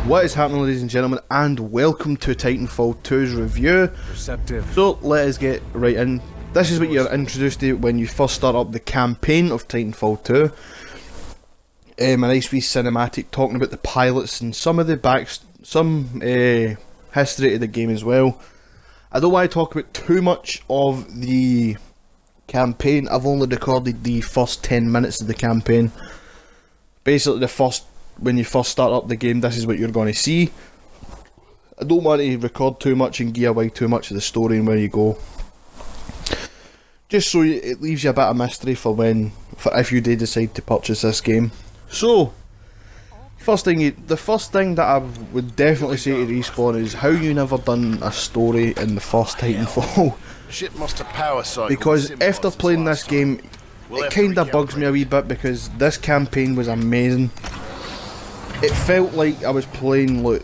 What is happening, ladies and gentlemen, and welcome to Titanfall 2's review. So let us get right in. This is what you're introduced to when you first start up the campaign of Titanfall 2. A nice wee cinematic talking about the pilots and some of the history of the game as well. I don't want to talk about too much of the campaign. I've only recorded the first 10 minutes of the campaign. Basically when you first start up the game, this is what you're going to see. I don't want to record too much and give away too much of the story and where you go. Just so it leaves you a bit of mystery for if you do decide to purchase this game. So, the first thing that I would definitely say to Respawn is how you never done a story in the first Titanfall. Because after playing this game, it kinda bugs me a wee bit because this campaign was amazing. It felt like I was playing like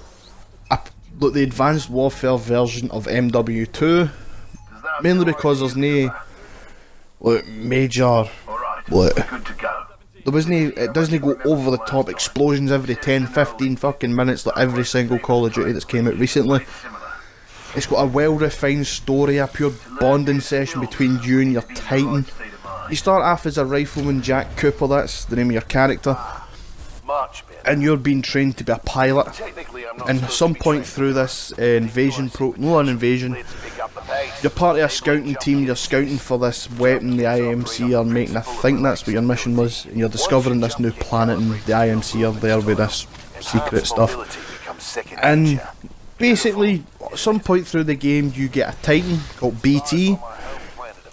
the Advanced Warfare version of MW2, mainly because there's no major it doesn't go over the top explosions every 10-15 fucking minutes like every single Call of Duty that's came out recently. It's got a well refined story, a pure bonding session between you and your Titan. You start off as a rifleman, Jack Cooper, that's the name of your character, and you're being trained to be a pilot. And at some point through this you're part of a scouting team. You're scouting for this weapon the IMC are making. I think that's what your mission was, and you're discovering this new planet and the IMC are there with this secret stuff. And basically at some point through the game you get a Titan called BT.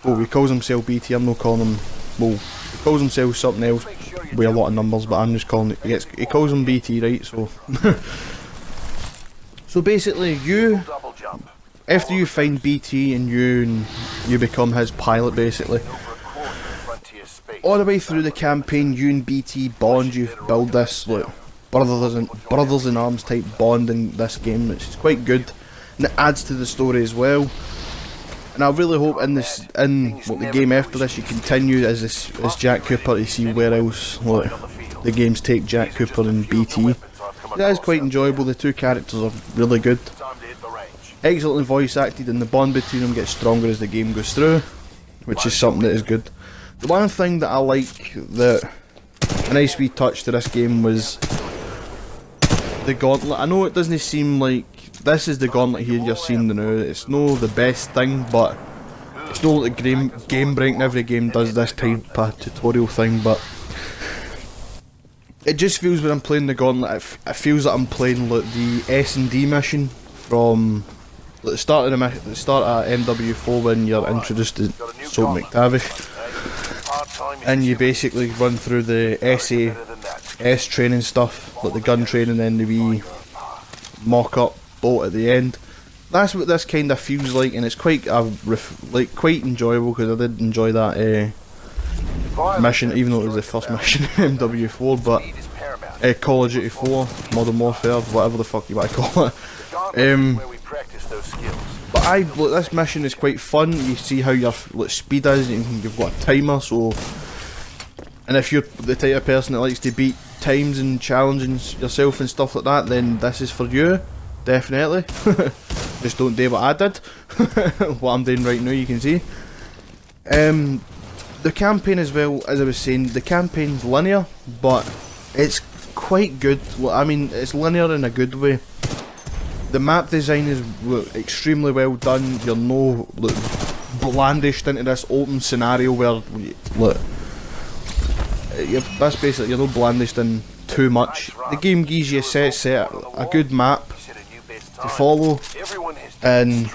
Oh, he calls himself BT, I'm not calling him, well, he calls himself something else with a lot of numbers, but I'm just calling it, he calls him BT, right, so. So basically, after you find BT and you become his pilot basically, all the way through the campaign you and BT bond, you build this like brothers in arms type bond in this game, which is quite good, and it adds to the story as well. And I really hope in the game after this you continue as Jack Cooper to see where else the games take Jack Cooper and BT. That is quite enjoyable. The two characters are really good, excellently voice acted, and the bond between them gets stronger as the game goes through, which is something that is good. The one thing that I like, a nice wee touch to this game, was the gauntlet. I know it doesn't seem like this is the gauntlet here you're seeing now. It's no the best thing, but it's no like game breaking. Every game does this type of tutorial thing, but it just feels when I'm playing the gauntlet, it feels like I'm playing like the S&D mission from the start of MW4 when you're introduced to Salt McTavish, and you basically run through the SAS training stuff, like the gun training, and then the wee mock-up boat at the end. That's what this kind of feels like, and it's quite quite enjoyable because I did enjoy that mission, even though it was the first mission in MW4. But Call of Duty 4, Modern Warfare, whatever the fuck you might call it. But this mission is quite fun. You see how your speed is, and you've got a timer. So, and if you're the type of person that likes to beat times and challenging yourself and stuff like that, then this is for you, definitely. Just don't do what I did. What I'm doing right now, you can see. The campaign as well, as I was saying, the campaign's linear, but it's quite good. I mean, it's linear in a good way. The map design is extremely well done. You're no blandished into this open scenario where that's basically, you're not blandished in too much. The game gives you a good map to follow, and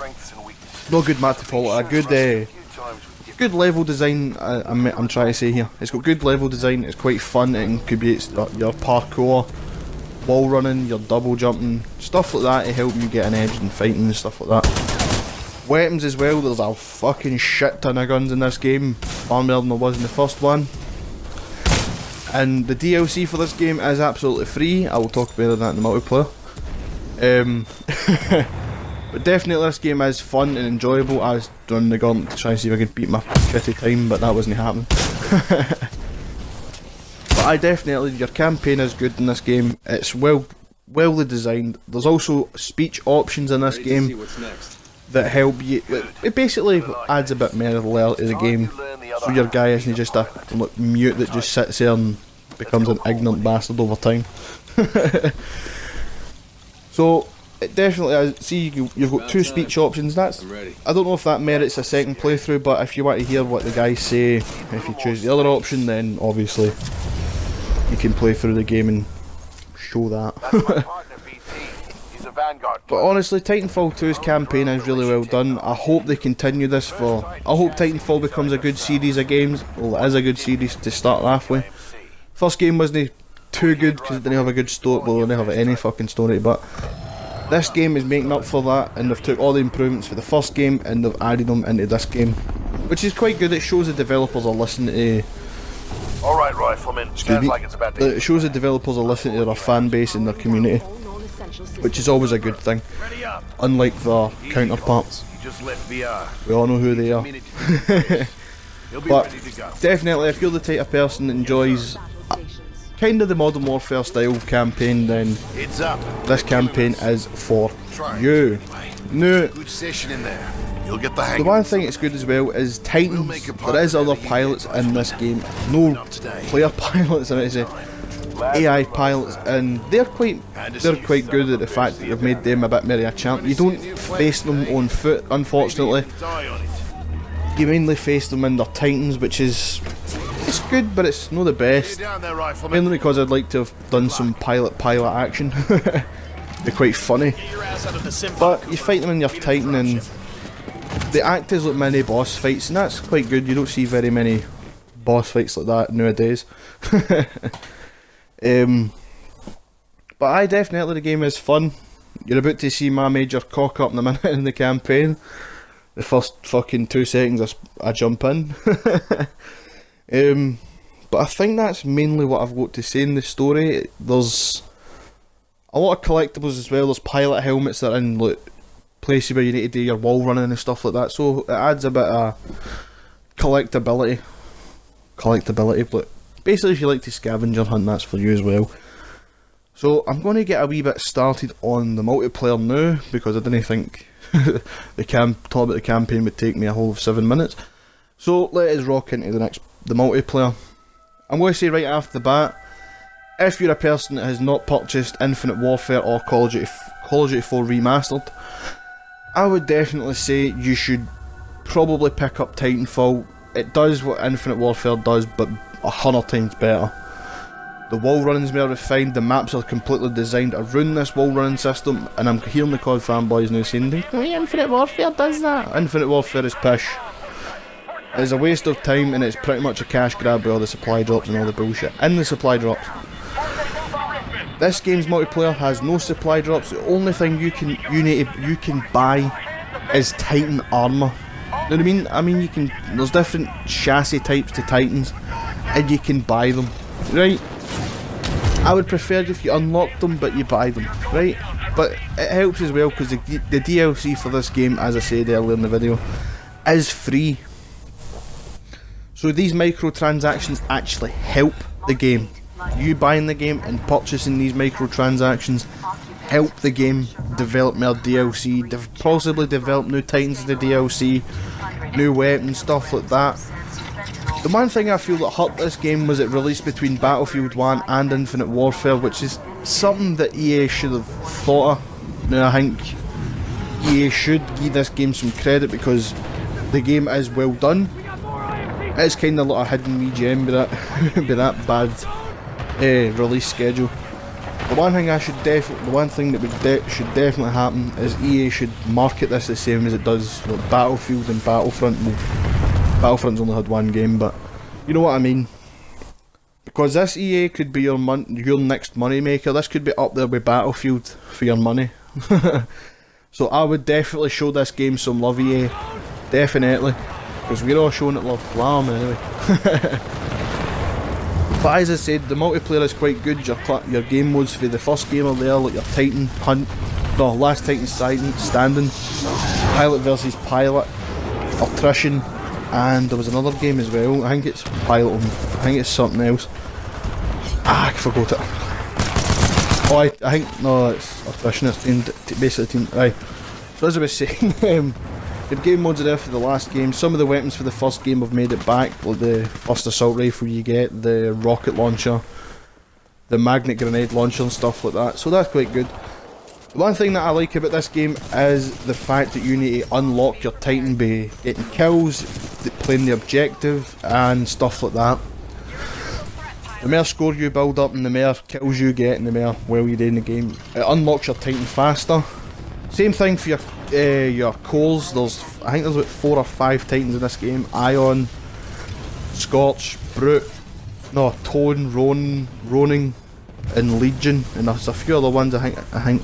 no good map to follow, a good level design. I'm trying to say here, it's got good level design. It's quite fun. It incubates your parkour, wall running, your double jumping, stuff like that to help you get an edge in fighting and stuff like that. Weapons as well. There's a fucking shit ton of guns in this game, far more than there was in the first one. And the DLC for this game is absolutely free. I will talk about that in the multiplayer. But definitely this game is fun and enjoyable. I was running the gauntlet to try and see if I could beat my shitty time, but that wasn't happening. But I definitely, your campaign is good in this game. It's well well designed. There's also speech options in this game that help you. It basically adds a bit more layer to the game, so your guy isn't just a mute that just sits there and becomes an ignorant bastard over time. So it definitely is. See, you've got 2 speech options. I don't know if that merits a second playthrough, but if you want to hear what the guys say, if you choose the other option, then obviously you can play through the game and show that. But honestly, Titanfall 2's campaign is really well done. I hope they continue this for... I hope Titanfall becomes a good series of games. Well, it is a good series to start off with. First game wasn't too good because it didn't have a good story. Well, it didn't have any fucking story, but this game is making up for that, and they've took all the improvements for the first game and they've added them into this game, which is quite good. It shows the developers are listening to... Alright, Rifleman, sounds like it's about to... It shows the developers are listening to their fan base and their community, which is always a good thing. Unlike their counterparts. We all know who they are. But definitely, if you're the type of person that enjoys kind of the Modern Warfare style campaign, then this campaign is for you. No. The one thing it's good as well is Titans. There is other pilots in this game. No player pilots, I mean to say. AI pilots, and they're quite good at the fact that they've made them a bit more of a champ. You don't face them on foot, unfortunately. You mainly face them in their Titans, which is... it's good, but it's not the best. Mainly because I'd like to have done some pilot action. They're quite funny. But you fight them in your Titan and they act as like mini boss fights, and that's quite good. You don't see very many boss fights like that nowadays. But I definitely, the game is fun. You're about to see my major cock up in a minute in the campaign. The first fucking 2 seconds I jump in. But I think that's mainly what I've got to say in the story. There's a lot of collectibles as well. There's pilot helmets that are in like places where you need to do your wall running and stuff like that. So it adds a bit of collectability, but basically if you like to scavenger hunt, that's for you as well. So I'm going to get a wee bit started on the multiplayer now, because I didn't think talk about the campaign would take me a whole 7 minutes. So let us rock into the multiplayer. I'm going to say right after the bat, if you're a person that has not purchased Infinite Warfare or Call of Duty 4 Remastered, I would definitely say you should probably pick up Titanfall. It does what Infinite Warfare does, but 100 times better. The wall running's more refined, the maps are completely designed around this wall running system, and I'm hearing the COD fanboys now saying, Infinite Warfare does that. Infinite Warfare is pish. It's a waste of time, and it's pretty much a cash grab with all the supply drops and all the bullshit in the supply drops. This game's multiplayer has no supply drops. The only thing you can buy is Titan armor. You know what I mean? I mean, there's different chassis types to Titans, and you can buy them, right? I would prefer if you unlock them, but you buy them, right? But it helps as well because the DLC for this game, as I said earlier in the video, is free. So these microtransactions actually help the game. You buying the game and purchasing these microtransactions help the game develop more DLC, possibly develop new Titans in the DLC, new weapons, stuff like that. The one thing I feel that hurt this game was it released between Battlefield 1 and Infinite Warfare, which is something that EA should have thought of. Now I think EA should give this game some credit because the game is well done. It's kind of like a hidden wee gem with that bad release schedule. The one thing should definitely happen is EA should market this the same as it does like Battlefield and Battlefront. Battlefront's only had one game, but you know what I mean. Because this EA could be your next money maker. This could be up there with Battlefield for your money. So I would definitely show this game some love, EA. Definitely. Because we're all showing it love. Blam, anyway. But as I said, the multiplayer is quite good. Your game modes for the first game are there, like your Titan Hunt, no, Last Titan Standing, Pilot versus Pilot, Attrition, and there was another game as well. I think it's Pilot, I think it's something else. I forgot it. Oh, I think, no, it's attrition, it's basically team, right. So as I was saying, good game modes are there for the last game. Some of the weapons for the first game have made it back, like the first assault rifle you get, the rocket launcher, the magnet grenade launcher and stuff like that, so that's quite good. One thing that I like about this game is the fact that you need to unlock your Titan by getting kills, playing the objective and stuff like that. The more score you build up and the more kills you get and the more well you do in the game, it unlocks your Titan faster. Same thing for your cores. I think there's about 4 or 5 Titans in this game. Ion, Scorch, Brute, no, Tone, Ronin and Legion, and there's a few other ones I think.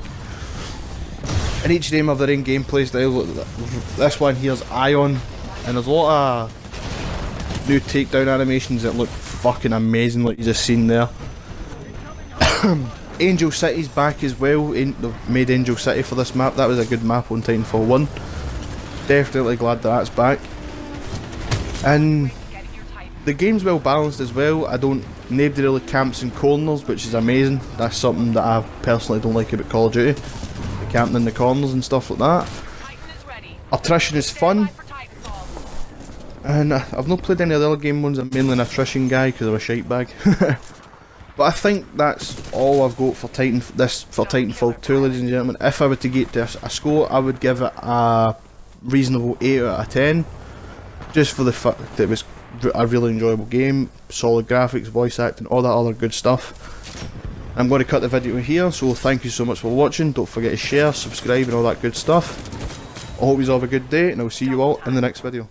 And each of them have their own gameplay style. This one here's Ion, and there's a lot of new takedown animations that look fucking amazing, like you just seen there. Angel City's back as well. They've made Angel City for this map. That was a good map on Titanfall 1. Definitely glad that that's back. And the game's well balanced as well. Nobody really camps in corners, which is amazing. That's something that I personally don't like about Call of Duty. The camping in the corners and stuff like that. Attrition is fun. And I've not played any of the other game ones. I'm mainly an attrition guy because I'm a shite bag. But I think that's all I've got for Titanfall 2, ladies and gentlemen. If I were to get to a score, I would give it a reasonable 8 out of 10. Just for the fact that it was a really enjoyable game, solid graphics, voice acting, all that other good stuff. I'm going to cut the video here, so thank you so much for watching. Don't forget to share, subscribe and all that good stuff. I hope you all have a good day, and I'll see you all in the next video.